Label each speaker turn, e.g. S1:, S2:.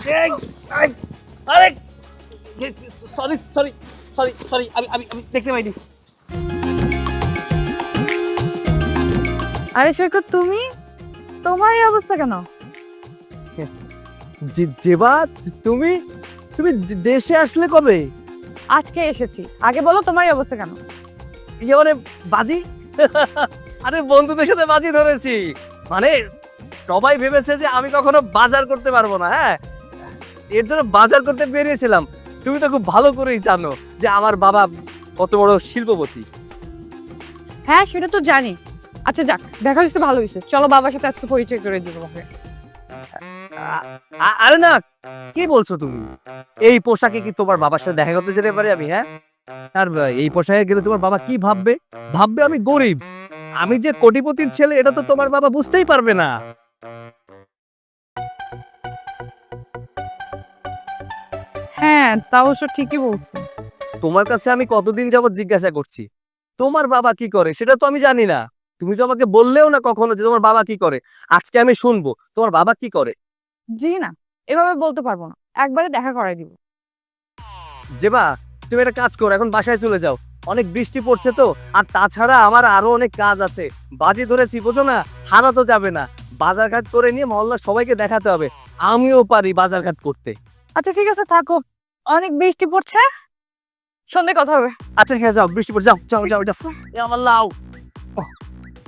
S1: এই, এই, আরে সরি সরি সরি সরি আমি দেখতে পাইনি।
S2: আরে সৈকত, তুমি তোমার এই অবস্থা কেন?
S1: জেবা, তুমি তুমি দেশে আসলে কবে?
S2: আজকে এসেছি। আগে বলো তোমার এই অবস্থা কেন?
S1: ইয়ে মানে বাজি আরে বন্ধুদের সাথে বাজি ধরেছি। মানে সবাই ভেবেছে যে আমি কখনো বাজার করতে পারবো না। হ্যাঁ, এর জন্য বাজার করতে বেরিয়েছিলাম। তুমি তো খুব ভালো করেই জানো যে আমার বাবা কত বড় শিল্পপতি।
S2: হ্যাঁ, সেটা তো জানি। আচ্ছা যাক, দেখা হয়েছে ভালো হয়েছে। চলো বাবার সাথে আজকে পরিচয় করে দিব ওকে।
S1: আরে না, কি বলছো তুমি? এই পোশাকে কি তোমার বাবার সাথে দেখা করতে যেতে পারি আমি? হ্যাঁ, আর এই পোশাকে গেলে তোমার বাবা কি ভাববে? ভাববে আমি গরিব। আমি যে কোটিপতির ছেলে এটা তো তোমার বাবা বুঝতেই পারবে না।
S2: হ্যাঁ, তা অবশ্য ঠিকই বলছো।
S1: তোমার কাছে আমি কতদিন যাবত জিজ্ঞাসা করছি তোমার বাবা কি করে, সেটা তো আমি জানি না। তুমি তো আমাকে বললেও না কখনো যে তোমার বাবা কি করে। আজকে আমি শুনবো তোমার বাবা কি করে।
S2: জি না, এভাবে বলতে পারবো না। একবারে দেখা করাই দিব।
S1: জেবা, তুমি একটা কাজ করো, এখন বাসায় চলে যাও। অনেক বৃষ্টি পড়ছে তো, আর তাছাড়া আমার আরো অনেক কাজ আছে। বাজি ধরেছি, বোঝো না, হারা তো যাবে না। বাজারঘাট করে নিয়ে মহল্লার সবাইকে দেখাতে হবে আমিও পারি বাজারঘাট করতে।
S2: আচ্ছা ঠিক আছে, থাকো। অনেক বৃষ্টি পড়ছে, সন্ধ্যে কথা হবে।
S1: আচ্ছা ঠিক আছে, যাও, বৃষ্টি পড়ছে, যাও যাও যাও যাও। এ আমার লাউ।